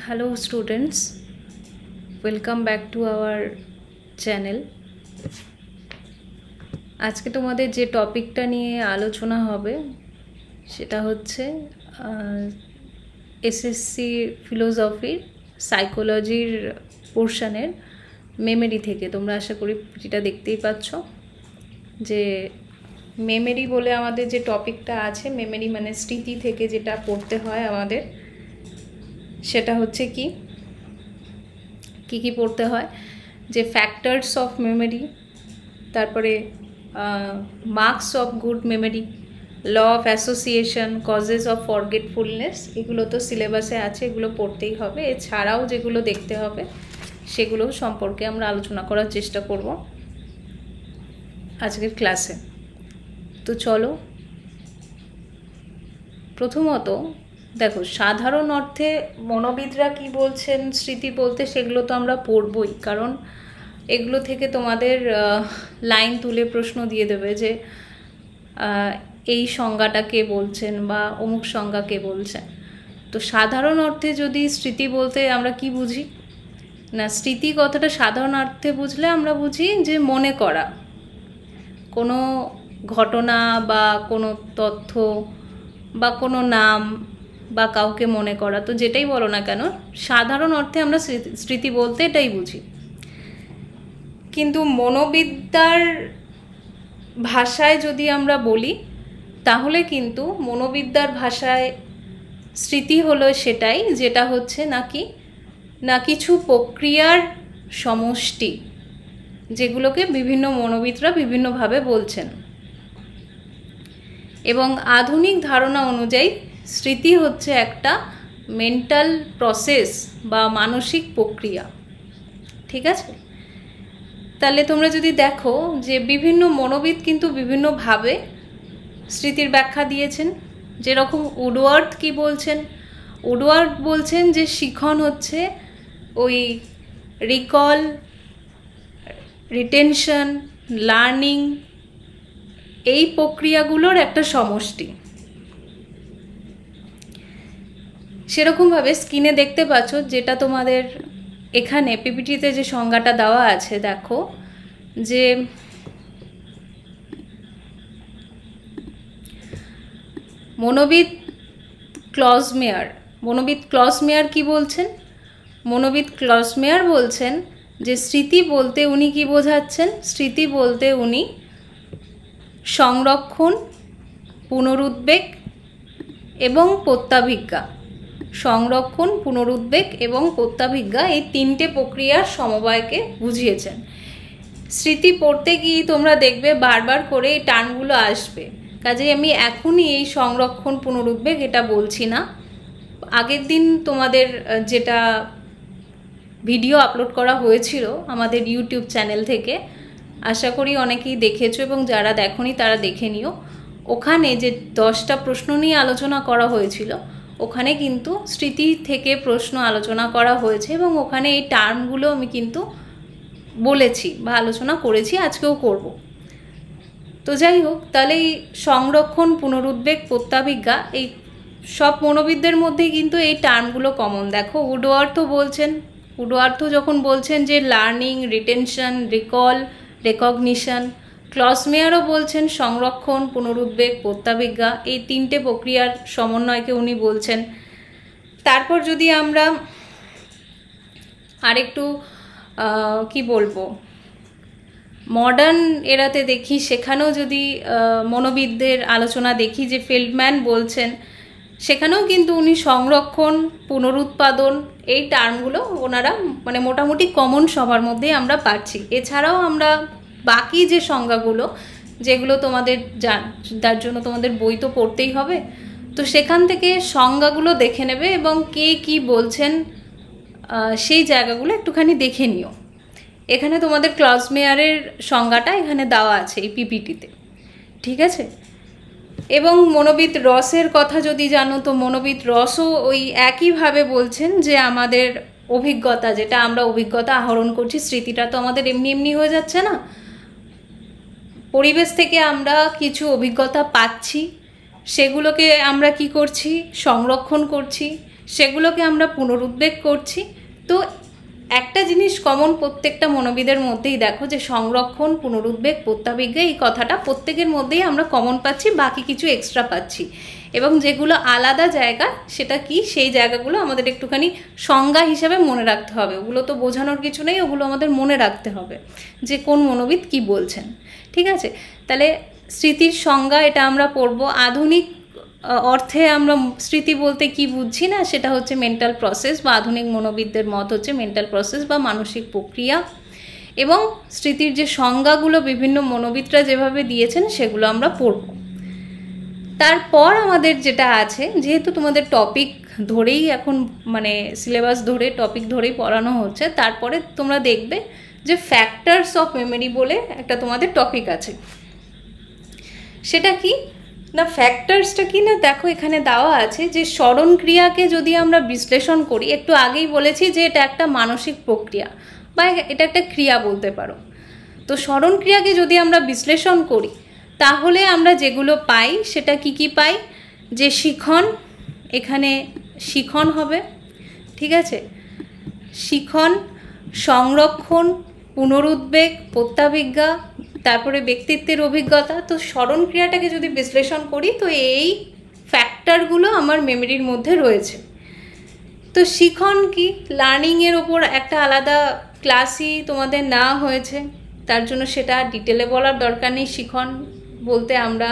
Hello students, welcome back to our channel. আজকে তোমাদের যে টপিকটা নিয়ে আলোচনা হবে সেটা হচ্ছে এসএসসি ফিলোসফির সাইকোলজির পোর্শনের মেমোরি থেকে। তোমরা আশা করি যেটা দেখতেই পাচ্ছ যে মেমোরি বলে আমাদের যে টপিকটা আছে, মেমোরি মানে স্মৃতি থেকে যেটা পড়তে হয় আমাদের, সেটা হচ্ছে কি কি পড়তে হয়, যে ফ্যাক্টরস অফ মেমোরি, তারপরে marks of good memory, law of association, causes of forgetfulness, এগুলো তো সিলেবাসে আছে, এগুলো পড়তেই হবে। এছাড়াও যেগুলো দেখতে হবে সেগুলো সম্পর্কে আমরা আলোচনা করার চেষ্টা করব আজকের ক্লাসে। তো চলো, প্রথমত দেখো, সাধারণ অর্থে মনোবিদরা কি বলছেন স্মৃতি বলতে, সেগুলো তো আমরা পড়বই, কারণ এগুলো থেকে তোমাদের লাইন তুলে প্রশ্ন দিয়ে দেবে যে এই সংজ্ঞাটা কে বলছেন বা অমুক সংজ্ঞা কে বলছেন। তো সাধারণ অর্থে যদি স্মৃতি বলতে আমরা কি বুঝি না, স্মৃতি কথাটা সাধারণ অর্থে বুঝলে আমরা বুঝি যে মনে করা কোনো ঘটনা বা কোনো তথ্য বা কোনো নাম বা কাউকে মনে করা, তো যেটাই বলো না কেন, সাধারণ অর্থে আমরা স্মৃতি বলতে এটাই বুঝি। কিন্তু মনোবিদ্যার ভাষায় যদি আমরা বলি, তাহলে কিন্তু মনোবিদ্যার ভাষায় স্মৃতি হলো সেটাই, যেটা হচ্ছে না কিছু প্রক্রিয়ার সমষ্টি, যেগুলোকে বিভিন্ন মনোবিদরা বিভিন্নভাবে বলছেন। এবং আধুনিক ধারণা অনুযায়ী স্মৃতি হচ্ছে একটা মেন্টাল প্রসেস বা মানসিক প্রক্রিয়া। ঠিক আছে? তাহলে তোমরা যদি দেখো যে বিভিন্ন মনোবিদ কিন্তু বিভিন্নভাবে স্মৃতির ব্যাখ্যা দিয়েছেন। যেরকম উডওয়ার্থ কি বলছেন, উডওয়ার্থ বলছেন যে শিখন হচ্ছে ওই রিকল, রিটেনশন, লার্নিং, এই প্রক্রিয়াগুলোর একটা সমষ্টি। সেরকমভাবে স্ক্রিনে দেখতে পাচ্ছ, যেটা তোমাদের এখানে পিপিটিতে যে সংজ্ঞাটা দেওয়া আছে, দেখো যে মনোবিদ ক্লজমেয়ার কি বলছেন? মনোবিদ ক্লজমেয়ার বলছেন যে স্মৃতি বলতে উনি কি বোঝাচ্ছেন, স্মৃতি বলতে উনি সংরক্ষণ, পুনরুদ্বেগ এবং প্রত্যাভিজ্ঞা, সংরক্ষণ, পুনরুদ্বেগ এবং প্রত্যাভিজ্ঞা, এই তিনটে প্রক্রিয়ার সমবায়কে বুঝিয়েছেন। স্মৃতি পড়তে গিয়ে তোমরা দেখবে বারবার করে এই টার্মগুলো আসবে, কাজেই আমি এখনই এই সংরক্ষণ, পুনরুদ্বেগ এটা বলছি না। আগের দিন তোমাদের যেটা ভিডিও আপলোড করা হয়েছিল আমাদের ইউটিউব চ্যানেল থেকে, আশা করি অনেকেই দেখেছো, এবং যারা দেখোনি তারা দেখে নিও। ওখানে যে 10টা প্রশ্ন নিয়ে আলোচনা করা হয়েছিল, ওখানে কিন্তু স্মৃতি থেকে প্রশ্ন আলোচনা করা হয়েছে, এবং ওখানে এই টার্মগুলো আমি কিন্তু বলেছি বা আলোচনা করেছি, আজকেও করব। তো যাই হোক, তাহলে এই সংরক্ষণ, পুনরুদ্বেগ, প্রত্যাভিজ্ঞা, এই সব মনোবিদদের মধ্যেই কিন্তু এই টার্মগুলো কমন। দেখো, উডওয়ার্থ বলছেন, উডওয়ার্থ যখন বলছেন যে লার্নিং, রিটেনশন, রিকল, রেকগনিশন, ক্লজমেয়ারও বলছেন সংরক্ষণ, পুনরুদ্বেগ, প্রত্যাভিজ্ঞা, এই তিনটে প্রক্রিয়ার সমন্বয়কে উনি বলছেন। তারপর যদি আমরা আরেকটু কি বলবো, মডার্ন এরাতে দেখি, সেখানেও যদি মনোবিদদের আলোচনা দেখি, যে ফিল্ডম্যান বলছেন, সেখানেও কিন্তু উনি সংরক্ষণ, পুনরুৎপাদন, এই টার্মগুলো ওনারা মানে মোটামুটি কমন সবার মধ্যেই আমরা পাচ্ছি। এছাড়াও আমরা বাকি যে সংজ্ঞাগুলো, যেগুলো তোমাদের যার জন্য তোমাদের বই তো পড়তেই হবে, তো সেখান থেকে সংজ্ঞাগুলো দেখে নেবে এবং কে কি বলছেন সেই জায়গাগুলো একটুখানি দেখে নিও। এখানে তোমাদের ক্লজমেয়ারের সংজ্ঞাটা এখানে দেওয়া আছে এই পিপিটিতে। ঠিক আছে? এবং মনোবিদ রসের কথা যদি জানো, তো মনোবিদ রসও ওই একইভাবে বলছেন যে আমাদের অভিজ্ঞতা, যেটা আমরা অভিজ্ঞতা আহরণ করছি, স্মৃতিটা তো আমাদের এমনি এমনি হয়ে যাচ্ছে না, পরিবেশ থেকে আমরা কিছু অভিজ্ঞতা পাচ্ছি, সেগুলোকে আমরা কি করছি, সংরক্ষণ করছি, সেগুলোকে আমরা পুনরুদ্বেগ করছি। তো একটা জিনিস কমন প্রত্যেকটা মনোবিদের মধ্যেই দেখো, যে সংরক্ষণ, পুনরুদ্বেগ, প্রত্যাবিজ্ঞা, এই কথাটা প্রত্যেকের মধ্যেই আমরা কমন পাচ্ছি, বাকি কিছু এক্সট্রা পাচ্ছি। এবং যেগুলো আলাদা জায়গা সেটা কি, সেই জায়গাগুলো আমাদের একটুখানি সংজ্ঞা হিসাবে মনে রাখতে হবে। ওগুলো তো বোঝানোর কিছু নেই, ওগুলো আমাদের মনে রাখতে হবে যে কোন মনোবিদ কি বলছেন। ঠিক আছে, তাহলে স্মৃতির সংজ্ঞা এটা আমরা পড়ব। আধুনিক অর্থে আমরা স্মৃতি বলতে কি বুঝছি না, সেটা হচ্ছে মেন্টাল প্রসেস, বা আধুনিক মনোবিদদের মত হচ্ছে মেন্টাল প্রসেস বা মানসিক প্রক্রিয়া। এবং স্মৃতির যে সংজ্ঞাগুলো বিভিন্ন মনোবিদরা যেভাবে দিয়েছেন সেগুলো আমরা পড়ব। তারপর আমাদের যেটা আছে, যেহেতু তোমাদের টপিক ধরেই এখন মানে সিলেবাস ধরে টপিক ধরেই পড়ানো হচ্ছে, তারপরে তোমরা দেখবে যে ফ্যাক্টরস অফ মেমোরি বলে একটা তোমাদের টপিক আছে। সেটা কি না, ফ্যাক্টরসটা কি না, দেখো এখানে দেওয়া আছে যে স্মরণ ক্রিয়াকে যদি আমরা বিশ্লেষণ করি, একটু আগেই বলেছি যে এটা একটা মানসিক প্রক্রিয়া বা এটা একটা ক্রিয়া বলতে পারো। তো স্মরণ ক্রিয়াকে যদি আমরা বিশ্লেষণ করি তাহলে আমরা যেগুলো পাই সেটা কি কি পাই, যে শিখন, এখানে শিখন হবে, ঠিক আছে, শিখন, সংরক্ষণ, পুনরুদ্বেগ, প্রত্যাবিজ্ঞা, তারপরে ব্যক্তিত্বের অভিজ্ঞতা। তো স্মরণ ক্রিয়াটাকে যদি বিশ্লেষণ করি তো এই ফ্যাক্টরগুলো আমার মেমোরির মধ্যে রয়েছে। তো শিখন কি, লার্নিংয়ের ওপর একটা আলাদা ক্লাসই তোমাদের নেওয়া হয়েছে, তার জন্য সেটা ডিটেলে বলার দরকার নেই। শিখন বলতে আমরা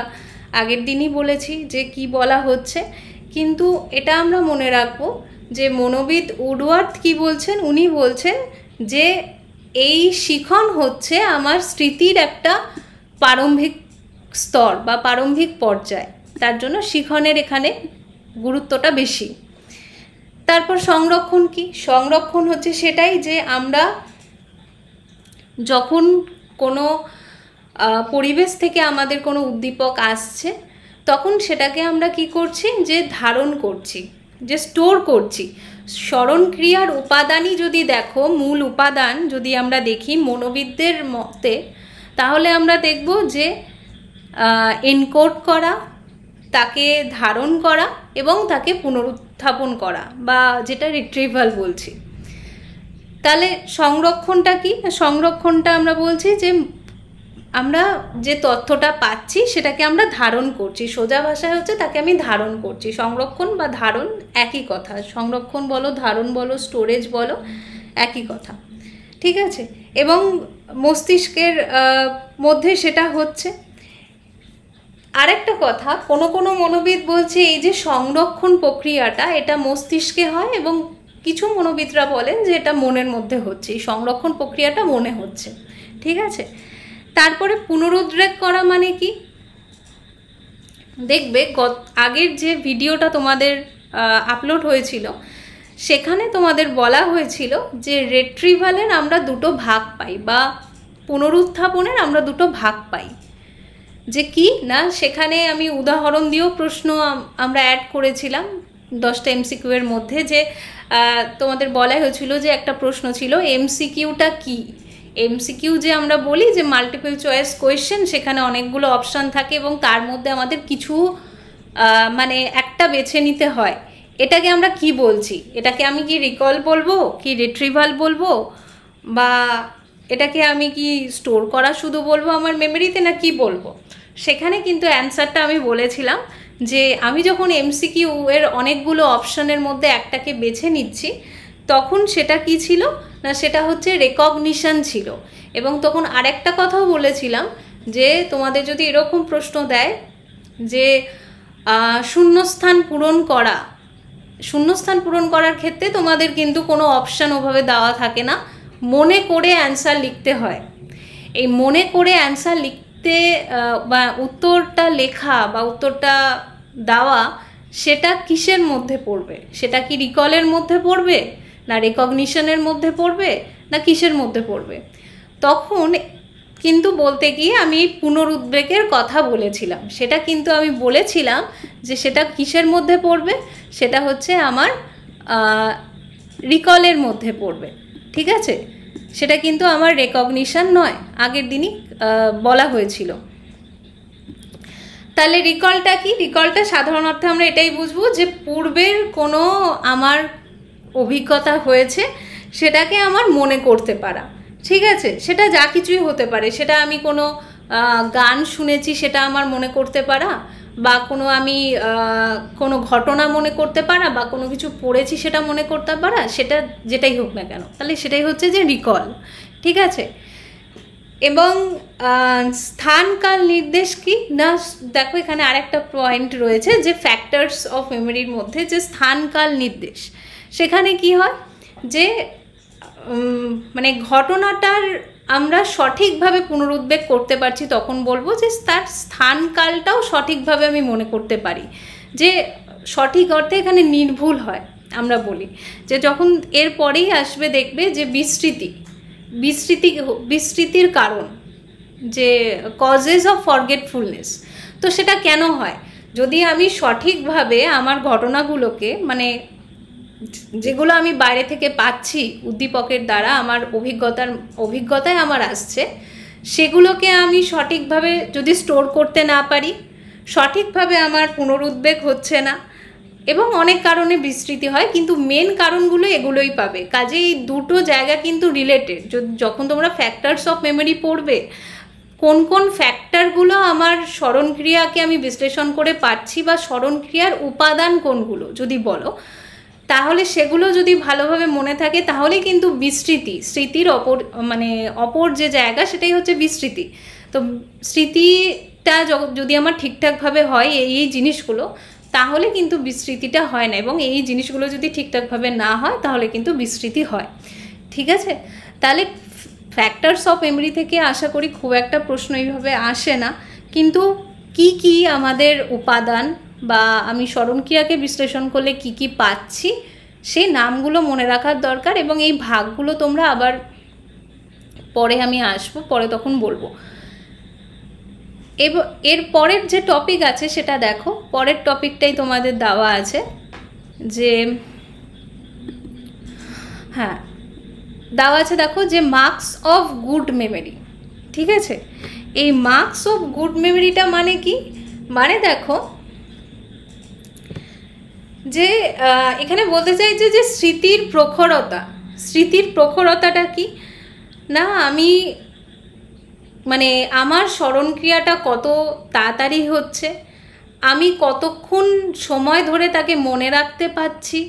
আগের দিনই বলেছি যে কি বলা হচ্ছে, কিন্তু এটা আমরা মনে রাখবো যে মনোবিদ উডওয়ার্থ কি বলছেন, উনি বলছেন যে এই শিখন হচ্ছে আমার স্মৃতির একটা প্রারম্ভিক স্তর বা প্রারম্ভিক পর্যায়, তার জন্য শিখনের এখানে গুরুত্বটা বেশি। তারপর সংরক্ষণ কি, সংরক্ষণ হচ্ছে সেটাই যে আমরা যখন কোনো পরিবেশ থেকে আমাদের কোনো উদ্দীপক আসছে তখন সেটাকে আমরা কি করছি, যে ধারণ করছি, যে স্টোর করছি। স্মরণ ক্রিয়ার উপাদানই যদি দেখো, মূল উপাদান যদি আমরা দেখি মনোবিদদের মতে, তাহলে আমরা দেখব যে এনকোড করা, তাকে ধারণ করা এবং তাকে পুনরুত্থাপন করা, বা যেটা রিট্রিভাল বলছি। তাহলে সংরক্ষণটা কি, সংরক্ষণটা আমরা বলছি যে আমরা যে তথ্যটা পাচ্ছি সেটাকে আমরা ধারণ করছি, সোজা ভাষায় হচ্ছে তাকে আমি ধারণ করছি। সংরক্ষণ বা ধারণ একই কথা, সংরক্ষণ বলো, ধারণ বলো, স্টোরেজ বলো, একই কথা, ঠিক আছে। এবং মস্তিষ্কের মধ্যে সেটা হচ্ছে। আরেকটা কথা, কোনো কোনো মনোবিদ বলছে এই যে সংরক্ষণ প্রক্রিয়াটা এটা মস্তিষ্কে হয়, এবং কিছু মনোবিদরা বলেন যে এটা মনের মধ্যে হচ্ছে, এই সংরক্ষণ প্রক্রিয়াটা মনে হচ্ছে, ঠিক আছে। তারপরে পুনরুদ্বেগ করা মানে কি, দেখবে আগের যে ভিডিওটা তোমাদের আপলোড হয়েছিল সেখানে তোমাদের বলা হয়েছিল যে রিট্রিভালের আমরা দুটো ভাগ পাই, বা পুনরুত্থাপনের আমরা দুটো ভাগ পাই। যে কি না, সেখানে আমি উদাহরণ দিয়েও প্রশ্ন আমরা অ্যাড করেছিলাম 10টা এমসিকিউ এর মধ্যে, যে তোমাদের বলা হয়েছিল যে একটা প্রশ্ন ছিল এমসিকিউটা কি। এমসিকিউ যে আমরা বলি যে মাল্টিপল চয়েস কোয়েশ্চেন, সেখানে অনেকগুলো অপশান থাকে এবং তার মধ্যে আমাদের কিছু মানে একটা বেছে নিতে হয়। এটাকে আমরা কি বলছি, এটাকে আমি কি রিকল বলবো, কি রিট্রিভাল বলবো, বা এটাকে আমি কি স্টোর করা শুধু বলবো আমার মেমোরিতে, না কি বলবো। সেখানে কিন্তু অ্যান্সারটা আমি বলেছিলাম যে আমি যখন এমসিকিউ এর অনেকগুলো অপশানের মধ্যে একটাকে বেছে নিচ্ছি তখন সেটা কি ছিল না, সেটা হচ্ছে রেকগনিশন ছিল। এবং তখন আরেকটা কথাও বলেছিলাম যে তোমাদের যদি এরকম প্রশ্ন দেয় যে শূন্যস্থান পূরণ করা, শূন্যস্থান পূরণ করার ক্ষেত্রে তোমাদের কিন্তু কোনো অপশান ওভাবে দেওয়া থাকে না, মনে করে অ্যান্সার লিখতে হয়। এই মনে করে অ্যান্সার লিখতে বা উত্তরটা লেখা বা উত্তরটা দেওয়া, সেটা কিসের মধ্যে পড়বে, সেটা কি রিকলের মধ্যে পড়বে, না রেকগনিশনের মধ্যে পড়বে, না কিসের মধ্যে পড়বে। তখন কিন্তু বলতে গিয়ে আমি পুনরুদ্বেগের কথা বলেছিলাম, সেটা কিন্তু আমি বলেছিলাম যে সেটা কিসের মধ্যে পড়বে, সেটা হচ্ছে আমার রিকলের মধ্যে পড়বে, ঠিক আছে। সেটা কিন্তু আমার রেকগনিশন নয়, আগের দিনই বলা হয়েছিল। তাহলে রিকলটা কি? রিকলটা সাধারণ অর্থে আমরা এটাই বুঝবো যে পূর্বের কোনো আমার অভিজ্ঞতা হয়েছে সেটাকে আমার মনে করতে পারা, ঠিক আছে? সেটা যা কিছুই হতে পারে, সেটা আমি কোনো গান শুনেছি সেটা আমার মনে করতে পারা, বা কোনো আমি কোনো ঘটনা মনে করতে পারা, বা কোনো কিছু পড়েছি সেটা মনে করতে পারা, সেটা যেটাই হোক না কেন, তাহলে সেটাই হচ্ছে যে রিকল, ঠিক আছে? এবং স্থান কাল নির্দেশ কি না, দেখো এখানে আরেকটা পয়েন্ট রয়েছে যে ফ্যাক্টরস অফ মেমোরির মধ্যে যে স্থান কাল নির্দেশ, সেখানে কি হয় যে মানে ঘটনাটার আমরা সঠিকভাবে পুনরুদ্বেগ করতে পারছি, তখন বলবো যে তার স্থানকালটাও সঠিকভাবে আমি মনে করতে পারি, যে সঠিক অর্থে এখানে নির্ভুল হয়। আমরা বলি যে যখন এর পরেই আসবে দেখবে যে বিস্মৃতির কারণ, যে কজেস অফ ফরগেটফুলনেস। তো সেটা কেন হয়? যদি আমি সঠিকভাবে আমার ঘটনাগুলোকে, মানে যেগুলো আমি বাইরে থেকে পাচ্ছি উদ্দীপকের দ্বারা, আমার অভিজ্ঞতায় আমার আসছে, সেগুলোকে আমি সঠিকভাবে যদি স্টোর করতে না পারি, সঠিকভাবে আমার পুনরুদ্বেগ হচ্ছে না, এবং অনেক কারণে বিস্মৃতি হয়, কিন্তু মেন কারণগুলো এগুলোই পাবে। কাজে এই দুটো জায়গা কিন্তু রিলেটেড। যখন তোমরা ফ্যাক্টরস অফ মেমোরি পড়বে, কোন কোন ফ্যাক্টরগুলো আমার স্মরণক্রিয়াকে আমি বিশ্লেষণ করে পাচ্ছি, বা স্মরণক্রিয়ার উপাদান কোনগুলো যদি বলো, তাহলে সেগুলো যদি ভালোভাবে মনে থাকে, তাহলে কিন্তু স্মৃতির অপর যে জায়গা, সেটাই হচ্ছে বিস্মৃতি। তো স্মৃতিটা যদি আমার ঠিকঠাকভাবে হয় এই জিনিসগুলো, তাহলে কিন্তু বিস্মৃতিটা হয় না, এবং এই জিনিসগুলো যদি ঠিকঠাকভাবে না হয় তাহলে কিন্তু বিস্মৃতি হয়, ঠিক আছে? তাহলে ফ্যাক্টরস অফ মেমোরি থেকে আশা করি খুব একটা প্রশ্ন এইভাবে আসে না, কিন্তু কি আমাদের উপাদান বা আমি স্মরণক্রিয়াকে বিশ্লেষণ করলে কি পাচ্ছি, সেই নামগুলো মনে রাখার দরকার। এবং এই ভাগগুলো তোমরা আবার পরে আমি আসবো, পরে তখন বলবো। এর পরের যে টপিক আছে সেটা দেখো, পরের টপিকটাই তোমাদের দেওয়া আছে যে হ্যাঁ দেওয়া আছে, দেখো যে মার্কস অফ গুড মেমোরি, ঠিক আছে? এই মার্কস অফ গুড মেমোরিটা মানে কি? মানে দেখো যে এখানে বলতে চাইছে যে স্মৃতির প্রখরতাটা কি না, আমি মানে আমার স্মরণক্রিয়াটা কত তাড়াতাড়ি হচ্ছে, আমি কতক্ষণ সময় ধরে তাকে মনে রাখতে পারছি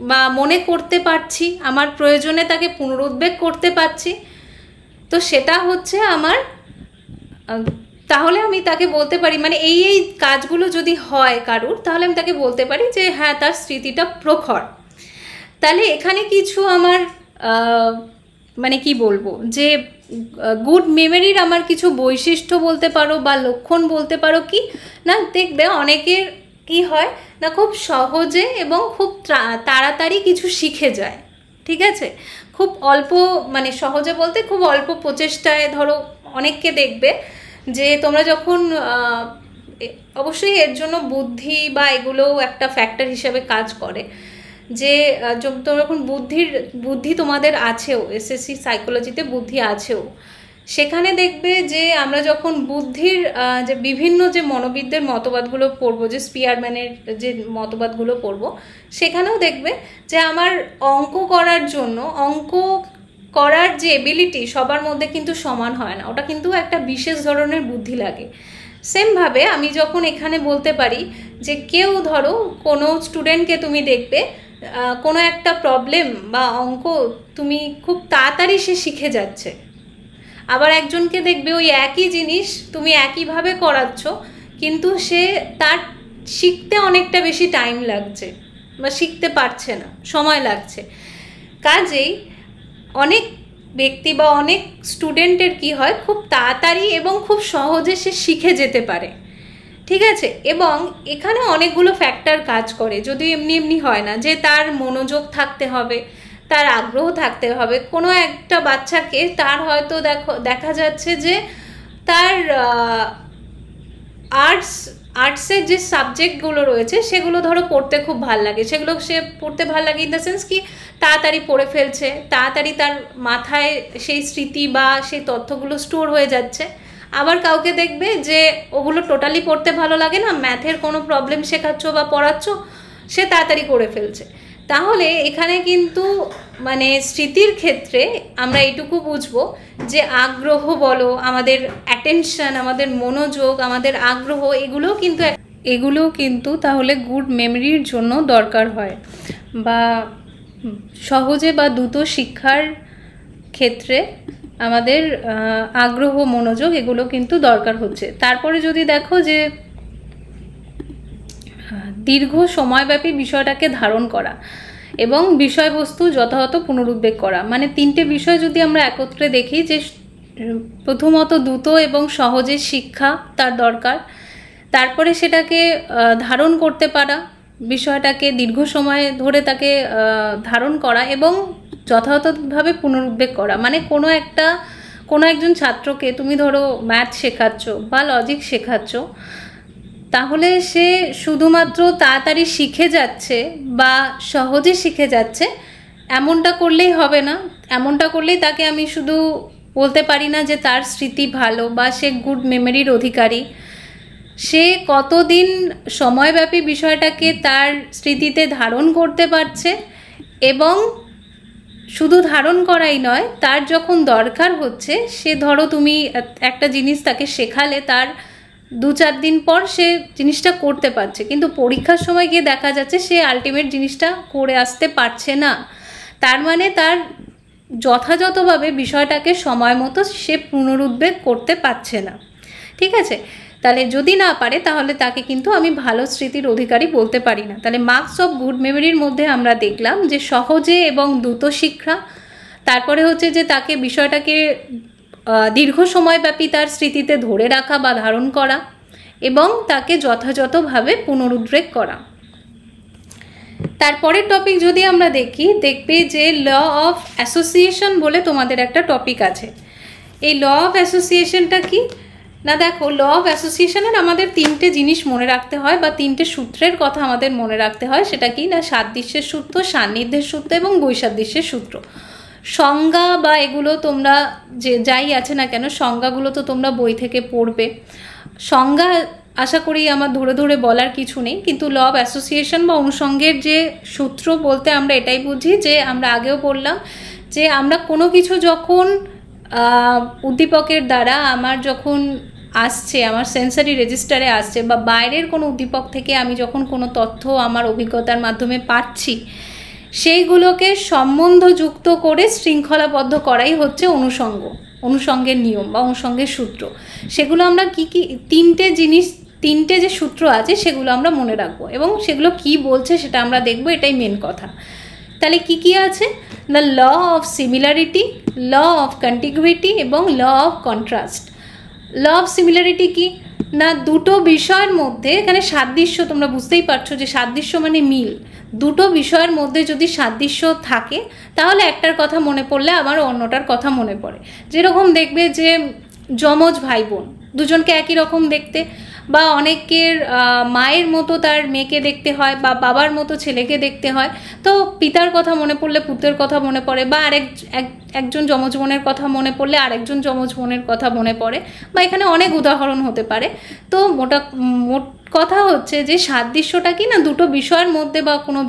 বা মনে করতে পারছি, আমার প্রয়োজনে তাকে পুনরুদ্বেগ করতে পারছি, তো সেটা হচ্ছে আমার। তাহলে আমি তাকে বলতে পারি, মানে এই কাজগুলো যদি হয় কারুর, তাহলে আমি তাকে বলতে পারি যে হ্যাঁ, তার স্মৃতিটা প্রখর। তাহলে এখানে কিছু আমার মানে কি বলবো, যে গুড মেমোরির আমার কিছু বৈশিষ্ট্য বলতে পারো বা লক্ষণ বলতে পারো কি না, দেখবে অনেকের কি হয় না, খুব সহজে এবং খুব তাড়াতাড়ি কিছু শিখে যায়, ঠিক আছে? খুব অল্প, মানে সহজে বলতে খুব অল্প প্রচেষ্টায়, ধরো অনেককে দেখবে যে তোমরা যখন অবশ্যই এর জন্য বুদ্ধি বা এগুলোও একটা ফ্যাক্টর হিসেবে কাজ করে, যে তোমরা যখন বুদ্ধি তোমাদের আছেও, এসএসসি সাইকোলজিতে বুদ্ধি আছেও, সেখানে দেখবে যে আমরা যখন বুদ্ধির যে বিভিন্ন যে মনোবিদদের মতবাদগুলো পড়বো, যে স্পিয়ারম্যানের যে মতবাদগুলো পড়বো, সেখানেও দেখবে যে আমার অঙ্ক করার যে এবিলিটি সবার মধ্যে কিন্তু সমান হয় না, ওটা কিন্তু একটা বিশেষ ধরনের বুদ্ধি লাগে। সেমভাবে আমি যখন এখানে বলতে পারি যে কেউ ধরো কোনো স্টুডেন্টকে তুমি দেখবে কোনো একটা প্রবলেম বা অঙ্ক তুমি খুব তাড়াতাড়ি সে শিখে যাচ্ছে, আবার একজনকে দেখবে ওই একই জিনিস তুমি একইভাবে করাচ্ছ, কিন্তু সে তার শিখতে অনেকটা বেশি টাইম লাগছে বা শিখতে পারছে না, সময় লাগছে। কাজেই অনেক ব্যক্তি বা অনেক স্টুডেন্টের কি হয়, খুব তাড়াতাড়ি এবং খুব সহজে সে শিখে যেতে পারে, ঠিক আছে? এবং এখানে অনেকগুলো ফ্যাক্টর কাজ করে, যদি এমনি হয় না, যে তার মনোযোগ থাকতে হবে, তার আগ্রহ থাকতে হবে। কোনো একটা বাচ্চাকে তার হয়তো দেখা যাচ্ছে যে তার আর্টসের যে সাবজেক্টগুলো রয়েছে সেগুলো ধরো পড়তে খুব ভালো লাগে, সেগুলো সে পড়তে ভালো লাগে ইন দ্য সেন্স কি তাড়াতাড়ি পড়ে ফেলছে, তাড়াতাড়ি তার মাথায় সেই স্মৃতি বা সেই তথ্যগুলো স্টোর হয়ে যাচ্ছে। আবার কাউকে দেখবে যে ওগুলো টোটালি পড়তে ভালো লাগে না, ম্যাথের কোনো প্রবলেম শেখাচ্ছ বা পড়াচ্ছ সে তাড়াতাড়ি করে ফেলছে। তাহলে এখানে কিন্তু মানে স্মৃতির ক্ষেত্রে আমরা এইটুকু বুঝবো যে আগ্রহ বলো, আমাদের অ্যাটেনশন, আমাদের মনোযোগ, আমাদের আগ্রহ, এগুলোও কিন্তু তাহলে গুড মেমরির জন্য দরকার হয়, বা সহজে বা দ্রুত শিক্ষার ক্ষেত্রে আমাদের আগ্রহ, মনোযোগ এগুলো কিন্তু দরকার হচ্ছে। তারপরে যদি দেখো যে দীর্ঘ সময়ব্যাপী বিষয়টাকে ধারণ করা এবং বিষয়বস্তু যথাযথ পুনরুদ্বেগ করা, মানে তিনটে বিষয় যদি আমরা একত্রে দেখি, যে প্রথমত দ্রুত এবং সহজে শিক্ষা তার দরকার, তারপরে সেটাকে ধারণ করতে পারা, বিষয়টাকে দীর্ঘ সময় ধরে তাকে ধারণ করা এবং যথাযথভাবে পুনরুদ্বেগ করা। মানে কোনো একজন ছাত্রকে তুমি ধরো ম্যাথ শেখাচ্ছ বা লজিক শেখাচ্ছ, তাহলে সে শুধুমাত্র তাড়াতাড়ি শিখে যাচ্ছে বা সহজে শিখে যাচ্ছে এমনটা করলেই হবে না। এমনটা করলেই তাকে আমি শুধু বলতে পারি না যে তার স্মৃতি ভালো বা সে গুড মেমোরির অধিকারী। সে কতদিন সময়ব্যাপী বিষয়টাকে তার স্মৃতিতে ধারণ করতে পারছে, এবং শুধু ধারণ করাই নয়, তার যখন দরকার হচ্ছে, সে ধরো তুমি একটা জিনিস তাকে শেখালে, তার 2-4 দিন পর সে জিনিসটা করতে পারছে, কিন্তু পরীক্ষার সময় গিয়ে দেখা যাচ্ছে সে আলটিমেট জিনিসটা করে আসতে পারছে না। তার মানে তার যথাযথভাবে বিষয়টাকে সময় মতো সে পুনরুদ্বেগ করতে পারছে না। ঠিক আছে, তাহলে যদি না পারে তাহলে তাকে কিন্তু আমি ভালো স্মৃতির অধিকারী বলতে পারি না। তাহলে মার্কস অফ গুড মেমোরির মধ্যে আমরা দেখলাম যে সহজে এবং দ্রুত শিক্ষা, তারপরে হচ্ছে যে তাকে বিষয়টাকে দীর্ঘ সময়ব্যাপী তার স্মৃতিতে ধরে রাখা বা ধারণ করা, এবং তাকে যথাযথভাবে পুনরুদ্বেগ করা। তারপরের টপিক যদি আমরা দেখবে যে ল অফ অ্যাসোসিয়েশন বলে তোমাদের একটা টপিক আছে। এই ল অফ অ্যাসোসিয়েশনটা কি না, দেখো ল অফ অ্যাসোসিয়েশনের আমাদের 3টে জিনিস মনে রাখতে হয় বা 3টে সূত্রের কথা আমাদের মনে রাখতে হয়। সেটা কি না, সাদৃশ্যের সূত্র, সান্নিধ্যের সূত্র এবং বৈসাদৃশ্যের সূত্র। সংজ্ঞা বা এগুলো তোমরা যে যাই আছে না কেন, সংজ্ঞাগুলো তো তোমরা বই থেকে পড়বে। সংজ্ঞা আশা করি আমার ধরে ধরে বলার কিছু নেই, কিন্তু ল অফ অ্যাসোসিয়েশন বা অনুষঙ্গের যে সূত্র বলতে আমরা এটাই বুঝি যে আমরা আগেও বললাম যে আমরা কোনো কিছু যখন উদ্দীপকের দ্বারা আমার যখন আসছে, আমার সেন্সারি রেজিস্টারে আসছে, বা বাইরের কোনো উদ্দীপক থেকে আমি যখন কোনো তথ্য আমার অভিজ্ঞতার মাধ্যমে পাচ্ছি, সেইগুলোকে সম্বন্ধযুক্ত করে শৃঙ্খলাবদ্ধ করাই হচ্ছে অনুষঙ্গের নিয়ম বা অনুষঙ্গের সূত্র। সেগুলো আমরা কি তিনটে যে সূত্র আছে সেগুলো আমরা মনে রাখবো, এবং সেগুলো কি বলছে সেটা আমরা দেখবো, এটাই মেন কথা। তাহলে কি আছে না, law of similarity, law of contiguity এবং law of contrast. Law of similarity কি না, দুটো বিষয়ের মধ্যে, এখানে সাদৃশ্য তোমরা বুঝতেই পারছো যে সাদৃশ্য মানে মিল। দুটো বিষয়ের মধ্যে যদি সাদৃশ্য থাকে তাহলে একটার কথা মনে পড়লে আবার অন্যটার কথা মনে পড়ে। যেরকম দেখবে যে যমজ ভাই বোন দুজনকে একই রকম দেখতে, বা অনেকের মায়ের মতো তার মেয়েকে দেখতে হয়, বা বাবার মতো ছেলেকে দেখতে হয়, তো পিতার কথা মনে পড়লে পুত্রের কথা মনে পড়ে, বা একজন যমজ বোনের কথা মনে পড়লে আরেকজন যমজ বোনের কথা মনে পড়ে, বা এখানে অনেক উদাহরণ হতে পারে। তো মোট কথা হচ্ছে যে সাদৃশ্যটা কি না, দুটো বিষয়ের মধ্যে বা কোনো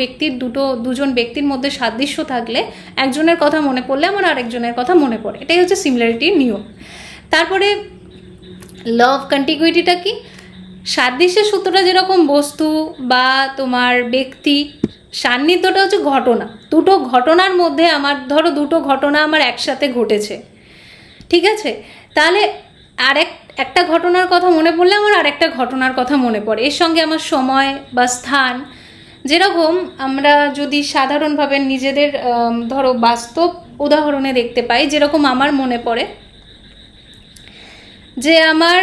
দুজন ব্যক্তির মধ্যে সাদৃশ্য থাকলে একজনের কথা মনে পড়লে আমার আরেকজনের কথা মনে পড়ে, এটাই হচ্ছে সিমিলারিটির নিয়ম। তারপরে ল অফ কন্টিগুইটিটা কি, সাদৃশ্যের সূত্রটা যেরকম বস্তু বা তোমার ব্যক্তি, সান্নিধ্যটা হচ্ছে ঘটনা। দুটো ঘটনার মধ্যে আমার ধরো দুটো ঘটনা আমার একসাথে ঘটেছে, ঠিক আছে, তাহলে একটা ঘটনার কথা মনে পড়লে আমার আরেকটা ঘটনার কথা মনে পড়ে, এর সঙ্গে আমার সময় বা স্থান। যেরকম আমরা যদি সাধারণভাবে নিজেদের ধরো বাস্তব উদাহরণে দেখতে পাই, যেরকম আমার মনে পড়ে যে আমার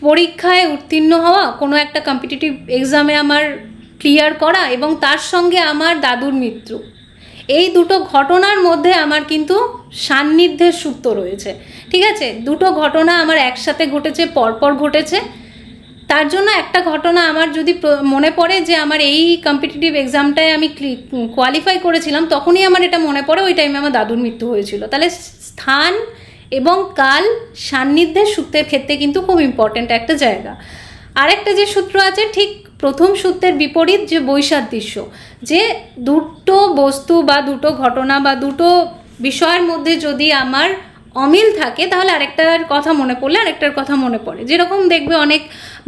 পরীক্ষায় উত্তীর্ণ হওয়া, কোনো একটা কম্পিটিটিভ এক্সামে আমার ক্লিয়ার করা, এবং তার সঙ্গে আমার দাদুর মৃত্যু, এই দুটো ঘটনার মধ্যে আমার কিন্তু সান্নিধ্যের সূত্র রয়েছে। ঠিক আছে, দুটো ঘটনা আমার একসাথে ঘটেছে, পরপর ঘটেছে, তার জন্য একটা ঘটনা আমার যদি মনে পড়ে যে আমার এই কম্পিটিটিভ এক্সামটায় আমি কোয়ালিফাই করেছিলাম, তখনই আমার এটা মনে পড়ে ওই টাইমে আমার দাদুর মৃত্যু হয়েছিল। তাহলে স্থান এবং কাল সান্নিধ্যের সূত্রের ক্ষেত্রে কিন্তু খুব ইম্পর্ট্যান্ট একটা জায়গা। আরেকটা যে সূত্র আছে ঠিক প্রথম সূত্রের বিপরীত, যে বৈসাদৃশ্য, যে দুটো বস্তু বা দুটো ঘটনা বা দুটো বিষয়ের মধ্যে যদি আমার অমিল থাকে তাহলে আরেকটার কথা মনে পড়লে আরেকটার কথা মনে পড়ে। যেরকম দেখবে অনেক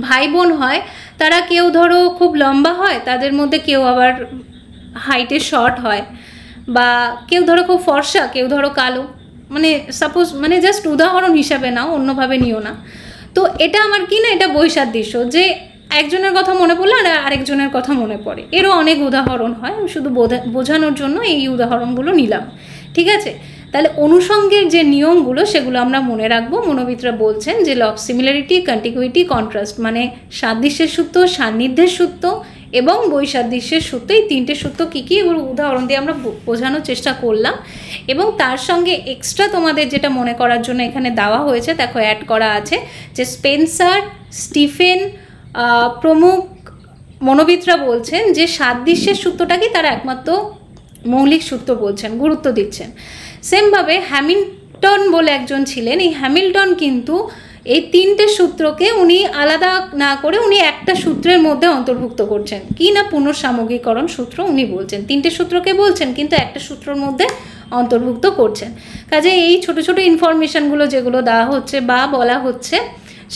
ভাই বোন হয়, তারা কেউ ধরো খুব লম্বা হয়, তাদের মধ্যে কেউ আবার হাইটে শর্ট হয়, বা কেউ ধরো খুব ফর্সা, কেউ ধরো কালো, মানে সাপোজ মানে জাস্ট উদাহরণ হিসাবে নাও, অন্যভাবে নিও না। তো এটা আমার কি না, এটা বৈসাদৃশ্য, যে একজনের কথা মনে পড়লে আর আরেকজনের কথা মনে পড়ে। এরও অনেক উদাহরণ হয়, আমি শুধু বোঝানোর জন্য এই উদাহরণগুলো নিলাম, ঠিক আছে? তাহলে অনুষঙ্গের যে নিয়মগুলো সেগুলো আমরা মনে রাখবো। মনোবিদরা বলছেন যে law of similarity, contiguity, contrast, মানে সাদৃশ্যের সূত্র, সান্নিধ্যের সূত্র এবং বৈসাদৃশ্যের সূত্র, এই তিনটে সূত্র কী কী এগুলো উদাহরণ দিয়ে আমরা বোঝানোর চেষ্টা করলাম। এবং তার সঙ্গে এক্সট্রা তোমাদের যেটা মনে করার জন্য এখানে দেওয়া হয়েছে, দেখো অ্যাড করা আছে, যে স্পেন্সার, স্টিফেন প্রমুখ মনোবিদরা বলছেন যে সাদৃশ্যের সূত্রটাকে তারা একমাত্র মৌলিক সূত্র বলছেন, গুরুত্ব দিচ্ছেন। সেমভাবে হ্যামিল্টন বলে একজন ছিলেন, এই হ্যামিল্টন কিন্তু এই তিনটে সূত্রকে উনি আলাদা না করে উনি একটা সূত্রের মধ্যে অন্তর্ভুক্ত করছেন, কি না পুনঃসামগ্রীকরণ সূত্র উনি বলছেন। তিনটে সূত্রকে বলছেন কিন্তু একটা সূত্রের মধ্যে অন্তর্ভুক্ত করছেন। কাজে এই ছোট ছোট ইনফরমেশনগুলো যেগুলো দেওয়া হচ্ছে বা বলা হচ্ছে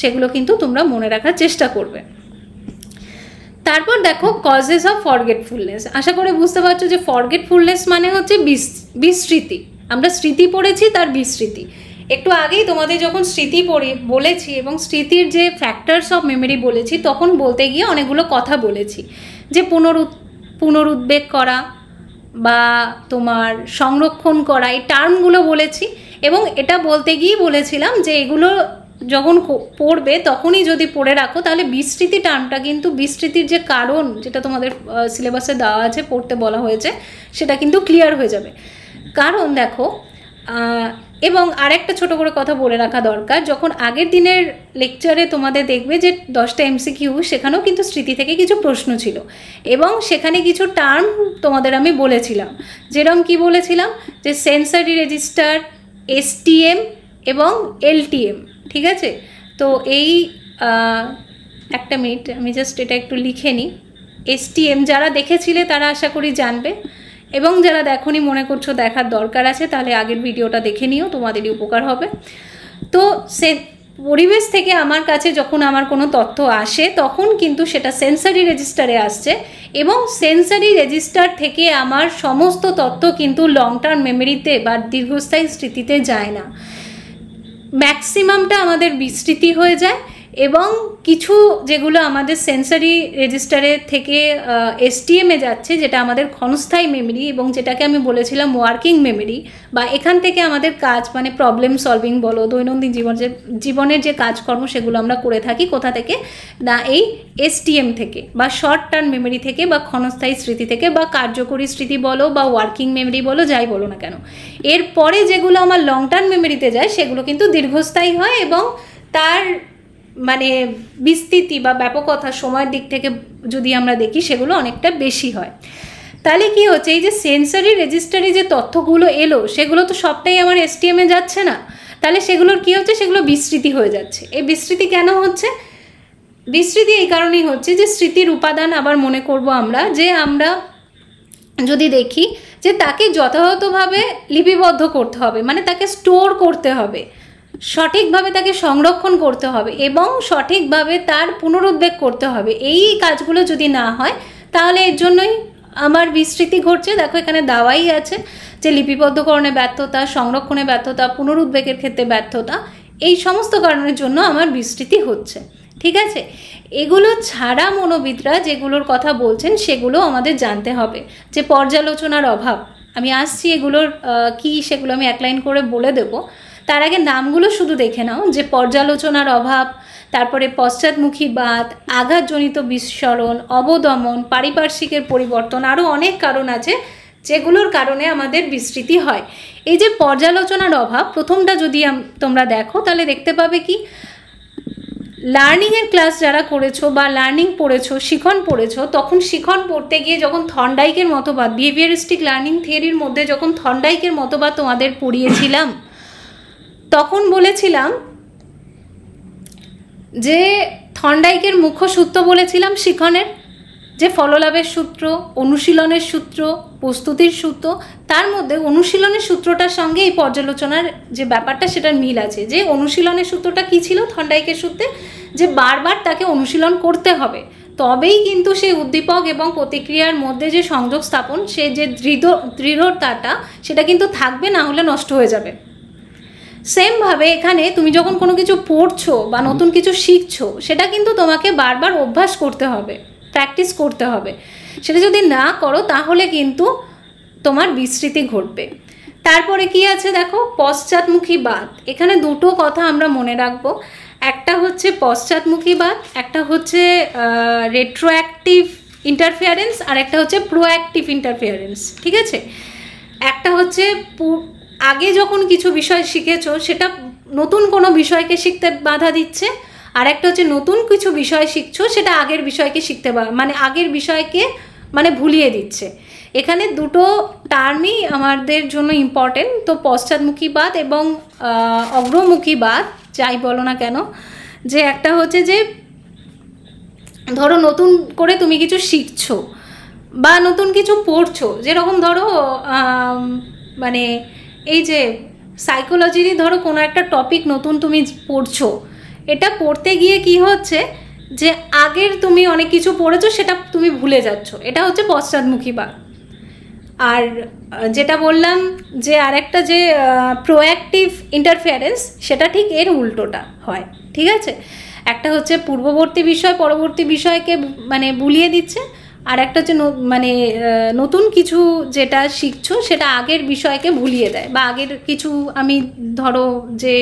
সেগুলো কিন্তু তোমরা মনে রাখার চেষ্টা করবে। তারপর দেখো কজেস অফ ফরগেটফুলনেস। আশা করে বুঝতে পারছো যে ফরগেটফুলনেস মানে হচ্ছে বিস্মৃতি। আমরা স্মৃতি পড়েছি, তার বিস্মৃতি। একটু আগেই তোমাদের যখন স্মৃতি বলেছি এবং স্মৃতির যে ফ্যাক্টরস অফ মেমোরি বলেছি, তখন বলতে গিয়ে অনেকগুলো কথা বলেছি, যে পুনরুদ্বেগ করা বা তোমার সংরক্ষণ করা, এই টার্মগুলো বলেছি। এবং এটা বলতে গিয়েই বলেছিলাম যে এগুলো যখন পড়বে তখনই যদি পড়ে রাখো তাহলে বিস্মৃতি টার্মটা কিন্তু, বিস্মৃতির যে কারণ যেটা তোমাদের সিলেবাসে দেওয়া আছে, পড়তে বলা হয়েছে, সেটা কিন্তু ক্লিয়ার হয়ে যাবে। কারণ দেখো, এবং আরেকটা ছোট করে কথা বলে রাখা দরকার, যখন আগের দিনের লেকচারে তোমাদের দেখবে যে 10টা MCQ, সেখানেও কিন্তু স্মৃতি থেকে কিছু প্রশ্ন ছিল এবং সেখানে কিছু টার্ম তোমাদের আমি বলেছিলাম। যেরকম কি বলেছিলাম, যে সেন্সারি রেজিস্টার, STM এবং LTM, ঠিক আছে? তো এই একটা মিনিট, আমি জাস্ট এটা একটু লিখে নিই। STM যারা দেখেছিলে তারা আশা করি জানবে, এবং যারা দেখোনি মনে করছো দেখার দরকার আছে, তাহলে আগের ভিডিওটা দেখে নিও, তোমাদেরই উপকার হবে। তো পরিবেশ থেকে আমার কাছে যখন আমার কোনো তথ্য আসে তখন কিন্তু সেটা সেন্সারি রেজিস্টারে আসছে, এবং সেন্সারি রেজিস্টার থেকে আমার সমস্ত তথ্য কিন্তু লং টার্ম মেমোরিতে বা দীর্ঘস্থায়ী স্মৃতিতে যায় না। ম্যাক্সিমামটা আমাদের বিস্মৃতি হয়ে যায়, এবং কিছু যেগুলো আমাদের সেন্সারি রেজিস্টারের থেকে STM-এ যাচ্ছে, যেটা আমাদের ক্ষণস্থায়ী মেমোরি এবং যেটাকে আমি বলেছিলাম ওয়ার্কিং মেমোরি, বা এখান থেকে আমাদের কাজ মানে প্রবলেম সলভিং বলো, দৈনন্দিন জীবনের যে কাজকর্ম সেগুলো আমরা করে থাকি, কোথা থেকে না এই STM থেকে বা শর্ট টার্ম মেমোরি থেকে বা ক্ষণস্থায়ী স্মৃতি থেকে, বা কার্যকরী স্মৃতি বলো বা ওয়ার্কিং মেমোরি বলো, যাই বলো না কেন। এরপরে যেগুলো আমার লং টার্ম মেমোরিতে যায় সেগুলো কিন্তু দীর্ঘস্থায়ী হয়, এবং তার মানে বিস্তৃতি বা ব্যাপকতা সময়ের দিক থেকে যদি আমরা দেখি সেগুলো অনেকটা বেশি হয়। তাহলে কি হচ্ছে, এই যে সেন্সারি রেজিস্টারে যে তথ্যগুলো এলো সেগুলো তো সবটাই আমার STM-এ যাচ্ছে না, তাহলে সেগুলোর কি হচ্ছে, সেগুলো বিস্মৃতি হয়ে যাচ্ছে। এই বিস্মৃতি কেন হচ্ছে? বিস্মৃতি এই কারণেই হচ্ছে যে স্মৃতির উপাদান আবার মনে করব আমরা, যে আমরা যদি দেখি যে তাকে যথাযথভাবে লিপিবদ্ধ করতে হবে, মানে তাকে স্টোর করতে হবে, সঠিকভাবে তাকে সংরক্ষণ করতে হবে এবং সঠিকভাবে তার পুনরুদ্বেগ করতে হবে। এই কাজগুলো যদি না হয় তাহলে এর জন্যই আমার বিস্মৃতি ঘটছে। দেখো এখানে দাওয়াই আছে যে লিপিবদ্ধকরণে ব্যর্থতা, সংরক্ষণে ব্যর্থতা, পুনরুদ্বেগের ক্ষেত্রে ব্যর্থতা, এই সমস্ত কারণের জন্য আমার বিস্মৃতি হচ্ছে, ঠিক আছে? এগুলো ছাড়া মনোবিদরা যেগুলোর কথা বলছেন সেগুলো আমাদের জানতে হবে, যে পর্যালোচনার অভাব, আমি আসছি এগুলোর কি সেগুলো আমি এক লাইন করে বলে দেবো। তার আগে নামগুলো শুধু দেখে নাও, যে পর্যালোচনার অভাব, তারপরে পশ্চাৎমুখী বাদ, আঘাতজনিত বিস্মরণ, অবদমন, পারিপার্শ্বিকের পরিবর্তন, আরও অনেক কারণ আছে যেগুলোর কারণে আমাদের বিস্মৃতি হয়। এই যে পর্যালোচনার অভাব, প্রথমটা যদি তোমরা দেখো তাহলে দেখতে পাবে কি, লার্নিংয়ের ক্লাস যারা করেছো বা লার্নিং পড়েছো, শিখন পড়েছো, তখন শিখন পড়তে গিয়ে যখন থর্নডাইকের মতবাদ, বিহেভিয়ারিস্টিক লার্নিং থিওরির মধ্যে যখন থর্নডাইকের মতবাদ তোমাদের পড়িয়েছিলাম, তখন বলেছিলাম যে থর্নডাইকের মুখ্য সূত্র বলেছিলাম শিখনের, যে ফললাভের সূত্র, অনুশীলনের সূত্র, প্রস্তুতির সূত্র, তার মধ্যে অনুশীলনের সূত্রটার সঙ্গে এই পর্যালোচনার যে ব্যাপারটা সেটার মিল আছে। যে অনুশীলনের সূত্রটা কী ছিল থর্নডাইকের সূত্রে, যে বারবার তাকে অনুশীলন করতে হবে, তবেই কিন্তু সেই উদ্দীপক এবং প্রতিক্রিয়ার মধ্যে যে সংযোগ স্থাপন, সে যে দৃঢ়তাটা সেটা কিন্তু থাকবে, না হলে নষ্ট হয়ে যাবে। সেমভাবে এখানে তুমি যখন কোনো কিছু পড়ছো বা নতুন কিছু শিখছো, সেটা কিন্তু তোমাকে বারবার অভ্যাস করতে হবে, প্র্যাকটিস করতে হবে। সেটা যদি না করো তাহলে কিন্তু তোমার বিস্মৃতি ঘটবে। তারপরে কি আছে দেখো, পশ্চাৎমুখী বাদ। এখানে দুটো কথা আমরা মনে রাখবো, একটা হচ্ছে পশ্চাৎমুখী বাদ, একটা হচ্ছে রেট্রোঅ্যাক্টিভ ইন্টারফিয়ারেন্স, আর একটা হচ্ছে প্রোঅ্যাক্টিভ ইন্টারফিয়ারেন্স। ঠিক আছে, একটা হচ্ছে আগে যখন কিছু বিষয় শিখেছো সেটা নতুন কোনো বিষয়কে শিখতে বাধা দিচ্ছে, আর একটা হচ্ছে নতুন কিছু বিষয় শিখছো সেটা আগের বিষয়কে শিখতে আগের বিষয়কে ভুলিয়ে দিচ্ছে। এখানে দুটো টার্মই আমাদের জন্য ইম্পর্টেন্ট। তো পশ্চাৎমুখীবাদ এবং অগ্রমুখীবাদ যাই বলো না কেন, যে একটা হচ্ছে যে ধরো নতুন করে তুমি কিছু শিখছো বা নতুন কিছু পড়ছো, যেরকম ধরো এই যে সাইকোলজিরই ধরো কোনো একটা টপিক নতুন তুমি পড়ছো, এটা পড়তে গিয়ে কি হচ্ছে যে আগের তুমি অনেক কিছু পড়েছো সেটা তুমি ভুলে যাচ্ছ, এটা হচ্ছে পশ্চাৎমুখীবাদ। আর যেটা বললাম যে আরেকটা যে প্রোঅ্যাক্টিভ ইন্টারফিয়ারেন্স, সেটা ঠিক এর উল্টোটা হয়। ঠিক আছে, একটা হচ্ছে পূর্ববর্তী বিষয় পরবর্তী বিষয়কে ভুলিয়ে দিচ্ছে, আর একটা হচ্ছে নতুন কিছু যেটা শিখছো সেটা আগের বিষয়কে ভুলিয়ে দেয়, বা আগের কিছু আমি ধরো যে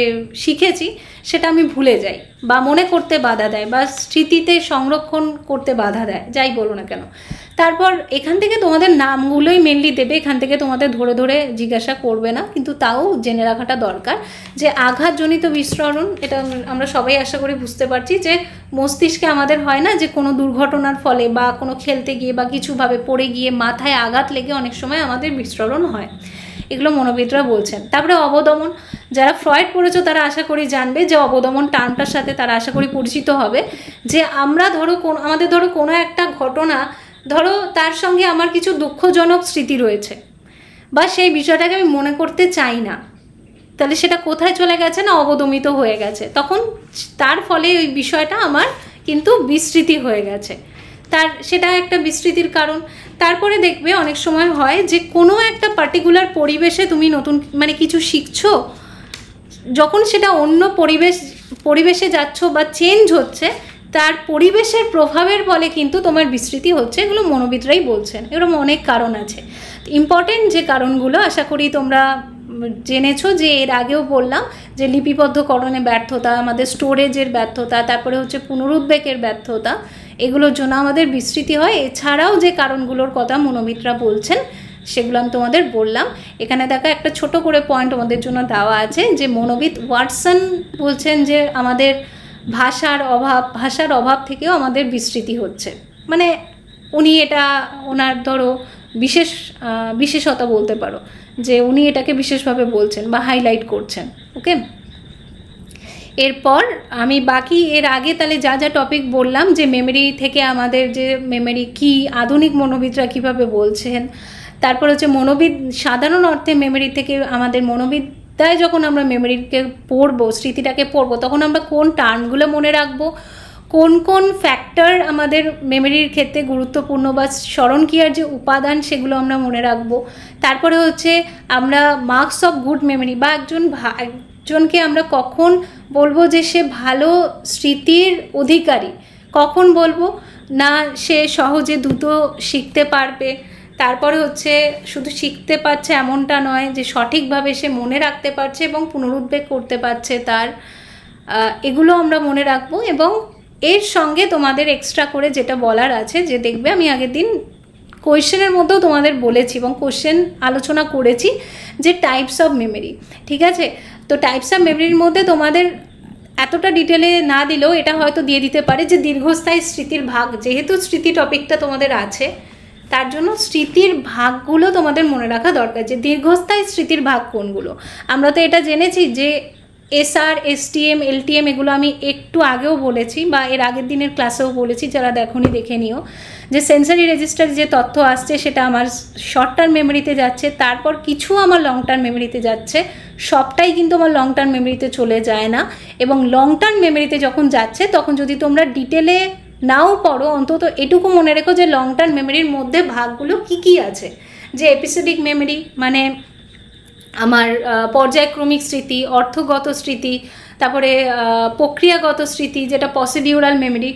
শিখেছি সেটা আমি ভুলে যাই, বা মনে করতে বাধা দেয়, বা স্মৃতিতে সংরক্ষণ করতে বাধা দেয়, যাই বলো না কেন। তারপর এখান থেকে তোমাদের নামগুলোই মেনলি দেবে, এখান থেকে তোমাদের ধরে ধরে জিজ্ঞাসা করবে না, কিন্তু তাও জেনে রাখাটা দরকার যে আঘাতজনিত বিস্ফোরণ, এটা আমরা সবাই আশা করি বুঝতে পারছি যে মস্তিষ্কে আমাদের হয় না যে কোনো দুর্ঘটনার ফলে বা কোনো খেলতে গিয়ে বা কিছুভাবে পড়ে গিয়ে মাথায় আঘাত লেগে অনেক সময় আমাদের বিস্ফোরণ হয়, এগুলো মনোবিদরা বলছেন। তারপরে অবদমন, যারা ফ্রয়েড পড়েছো তারা আশা করি জানবে যে অবদমন টার্মটার সাথে তারা আশা করি পরিচিত হবে, যে আমরা ধরো আমাদের ধরো কোনো একটা ঘটনা, ধরো তার সঙ্গে আমার কিছু দুঃখজনক স্মৃতি রয়েছে, বা সেই বিষয়টাকে আমি মনে করতে চাই না, তাহলে সেটা কোথায় চলে গেছে না অবদমিত হয়ে গেছে, তখন তার ফলে ওই বিষয়টা আমার কিন্তু বিস্মৃতি হয়ে গেছে, সেটা একটা বিস্মৃতির কারণ। তারপরে দেখবে অনেক সময় হয় যে কোনো একটা পার্টিকুলার পরিবেশে তুমি নতুন কিছু শিখছো, যখন সেটা অন্য পরিবেশে যাচ্ছ বা চেঞ্জ হচ্ছে, তার পরিবেশের প্রভাবের ফলে কিন্তু তোমার বিস্মৃতি হচ্ছে, এগুলো মনোবিদরাই বলছেন। এরকম অনেক কারণ আছে, ইম্পর্টেন্ট যে কারণগুলো আশা করি তোমরা জেনেছো, যে এর আগেও বললাম যে লিপিবদ্ধকরণে ব্যর্থতা, আমাদের স্টোরেজের ব্যর্থতা, তারপরে হচ্ছে পুনরুদ্বেগের ব্যর্থতা, এগুলোর জন্য আমাদের বিস্মৃতি হয়। এছাড়াও যে কারণগুলোর কথা মনোবিদরা বলছেন সেগুলো আমি তোমাদের বললাম। এখানে দেখা একটা ছোট করে পয়েন্ট আমাদের জন্য দেওয়া আছে, যে মনোবিদ ওয়াটসন বলছেন যে আমাদের ভাষার অভাব থেকেও আমাদের বিস্মৃতি হচ্ছে, উনি এটা ওনার ধরো বিশেষতা বলতে পারো, যে উনি এটাকে বিশেষভাবে বলছেন বা হাইলাইট করছেন। ওকে, এরপর আমি বাকি এর আগে তাহলে যা যা টপিক বললাম, যে মেমোরি থেকে আমাদের যে মেমোরি কি, আধুনিক মনোবিদরা কীভাবে বলছেন, তারপর হচ্ছে মনোবিদ সাধারণ অর্থে মেমোরি থেকে আমাদের মনোবিদ্যায় যখন আমরা মেমোরিকে পড়বো, স্মৃতিটাকে পড়বো, তখন আমরা কোন টার্মগুলো মনে রাখবো, কোন কোন ফ্যাক্টর আমাদের মেমোরির ক্ষেত্রে গুরুত্বপূর্ণ বা স্মরণক্রিয়ার যে উপাদান সেগুলো আমরা মনে রাখবো। তারপরে হচ্ছে আমরা মার্কস অফ গুড মেমোরি, বা একজনকে আমরা কখন বলবো যে সে ভালো স্মৃতির অধিকারী, কখন বলবো না সে সহজে দ্রুত শিখতে পারবে, তারপরে হচ্ছে শুধু শিখতে পারছে এমনটা নয়, যে সঠিকভাবে সে মনে রাখতে পারছে এবং পুনরুদ্বেগ করতে পারছে এগুলো আমরা মনে রাখবো। এবং এর সঙ্গে তোমাদের এক্সট্রা করে যেটা বলার আছে, যে দেখবে আমি আগের দিন কোয়েশ্চেনের মধ্যেও তোমাদের বলেছি এবং কোয়েশ্চেন আলোচনা করেছি, যে টাইপস অফ মেমোরি। ঠিক আছে, তো টাইপস অফ মেমোরির মধ্যে তোমাদের এতটা ডিটেলে না দিলেও এটা হয়তো দিয়ে দিতে পারে যে দীর্ঘস্থায়ী স্মৃতির ভাগ, যেহেতু স্মৃতি টপিকটা তোমাদের আছে তার জন্য স্মৃতির ভাগগুলো তোমাদের মনে রাখা দরকার, যে দীর্ঘস্থায়ী স্মৃতির ভাগ কোনগুলো। আমরা তো এটা জেনেছি যে এসআর, এসটিএম, এলটিএম এগুলো আমি একটু আগেও বলেছি বা এর আগের দিনের ক্লাসেও বলেছি, যারা দেখোনি দেখে নিও, যে সেন্সারি রেজিস্টারে যে তথ্য আসছে সেটা আমার শর্ট টার্ম মেমোরিতে যাচ্ছে, তারপর কিছু আমার লং টার্ম মেমোরিতে যাচ্ছে, সবটাই কিন্তু আমার লং টার্ম মেমোরিতে চলে যায় না। এবং লং টার্ম মেমোরিতে যখন যাচ্ছে তখন যদি তোমরা ডিটেলে নাও পড়ো, অন্তত এটুকু মনে রেখো যে লং টার্ম মেমোরির মধ্যে ভাগগুলো কি কি আছে। যে এপিসোডিক মেমোরি মানে আমার পর্যায়ক্রমিক স্মৃতি, অর্থগত স্মৃতি, তারপরে প্রক্রিয়াগত স্মৃতি যেটা প্রসিডিউরাল মেমোরি,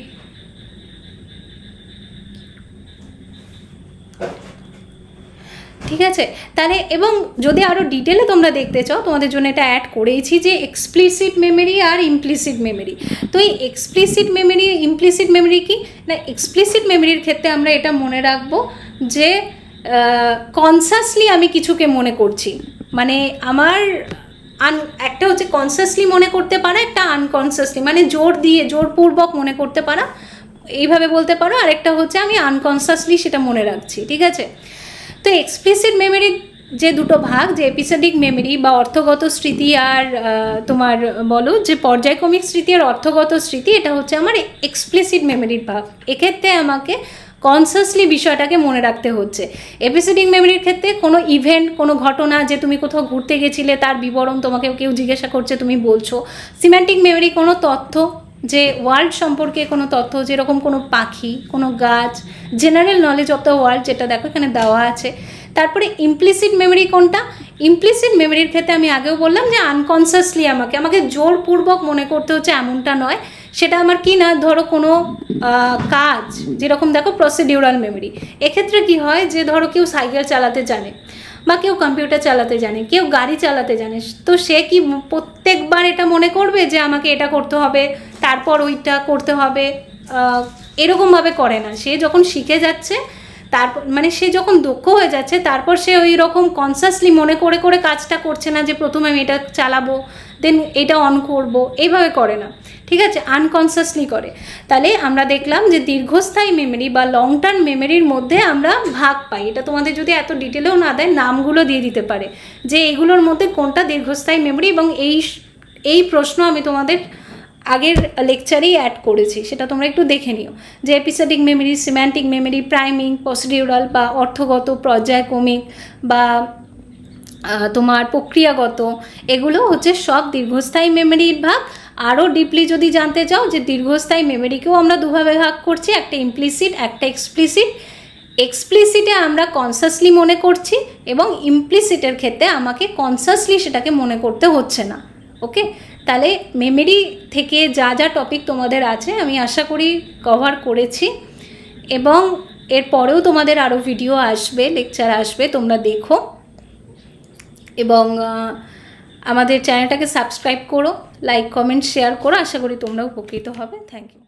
ঠিক আছে। তাহলে এবং যদি আরও ডিটেলে তোমরা দেখতে চাও, তোমাদের জন্য এটা অ্যাড করেইছি যে এক্সপ্লিসিট মেমোরি আর ইমপ্লিসিট মেমোরি। তো এই এক্সপ্লিসিট মেমোরি, ইমপ্লিসিট মেমোরি কি না, এক্সপ্লিসিট মেমোরির ক্ষেত্রে আমরা এটা মনে রাখবো যে কনসাসলি আমি কিছুকে মনে করছি, মানে আমার একটা হচ্ছে কনসাসলি মনে করতে পারা, একটা আনকনসাসলি মানে জোর দিয়ে জোরপূর্বক মনে করতে পারা, এইভাবে বলতে পারো। আরেকটা হচ্ছে আমি আনকনসাসলি সেটা মনে রাখছি, ঠিক আছে। তো এক্সপ্লিসিট মেমোরির যে দুটো ভাগ, যে এপিসোডিক মেমোরি বা অর্থগত স্মৃতি আর তোমার বলো যে পর্যায়ক্রমিক স্মৃতি আর অর্থগত স্মৃতি, এটা হচ্ছে আমার এক্সপ্লিসিট মেমোরির ভাগ। এক্ষেত্রে আমাকে কনসাসলি বিষয়টাকে মনে রাখতে হচ্ছে। এপিসোডিক মেমোরির ক্ষেত্রে কোনো ইভেন্ট, কোনো ঘটনা, যে তুমি কোথাও ঘুরতে গেছিলে তার বিবরণ তোমাকে কেউ জিজ্ঞাসা করছে তুমি বলছো। সিম্যান্টিক মেমোরি কোনো তথ্য, যে ওয়ার্ল্ড সম্পর্কে কোনো তথ্য, যেরকম কোনো পাখি, কোনো গাছ, general knowledge of the world, যেটা দেখো এখানে দেওয়া আছে। তারপরে ইমপ্লিসিট মেমোরি কোনটা, ইমপ্লিসিট মেমোরির ক্ষেত্রে আমি আগেও বললাম যে আনকনসাসলি আমাকে জোরপূর্বক মনে করতে হচ্ছে এমনটা নয়, সেটা আমার কি না, ধরো কোনো কাজ, যেরকম দেখো প্রসিডিউরাল মেমোরি, এক্ষেত্রে কি হয় যে ধরো কেউ সাইকেল চালাতে জানে বা কেউ কম্পিউটার চালাতে জানে, কেউ গাড়ি চালাতে জানে, তো সে কি প্রত্যেকবার এটা মনে করবে যে আমাকে এটা করতে হবে তারপর ওইটা করতে হবে, এরকমভাবে করে না। সে যখন শিখে যাচ্ছে, তারপর মানে সে যখন দক্ষ হয়ে যাচ্ছে, তারপর সে ওই রকম কনসাসলি মনে করে করে কাজটা করছে না, যে প্রথমে আমি এটা চালাবো দেন এটা অন করব, এইভাবে করে না, ঠিক আছে, আনকনসাসলি করে। তাহলে আমরা দেখলাম যে দীর্ঘস্থায়ী মেমোরি বা লং টার্ম মেমোরির মধ্যে আমরা ভাগ পাই। এটা তোমাদের যদি এত ডিটেলেও না দেয়, নামগুলো দিয়ে দিতে পারে যে এগুলোর মধ্যে কোনটা দীর্ঘস্থায়ী মেমোরি, এবং এই প্রশ্ন আমি তোমাদের আগের লেকচারেই অ্যাড করেছি, সেটা তোমরা একটু দেখে নিও। যে episodic memory, semantic memory, priming, procedural বা অর্থগত, পর্যায়ক্রমিক বা তোমার প্রক্রিয়াগত, এগুলো হচ্ছে সব দীর্ঘস্থায়ী মেমোরির ভাগ। আরও ডিপলি যদি জানতে চাও যে দীর্ঘস্থায়ী মেমোরিকেও আমরা দুভাবে ভাগ করছি, একটা ইমপ্লিসিট, একটা এক্সপ্লিসিট। এক্সপ্লিসিটে আমরা কনসাসলি মনে করছি এবং ইমপ্লিসিটের ক্ষেত্রে আমাকে কনসাসলি সেটাকে মনে করতে হচ্ছে না। ওকে, তাহলে মেমোরি থেকে যা যা টপিক তোমাদের আছে আমি আশা করি কভার করেছি, এবং এরপরেও তোমাদের আরও ভিডিও আসবে, লেকচার আসবে, তোমরা দেখো এবং আমাদের চ্যানেলটাকে সাবস্ক্রাইব করো, লাইক, কমেন্ট, শেয়ার করো। আশা করি তোমরা উপকৃত হবে। Thank you.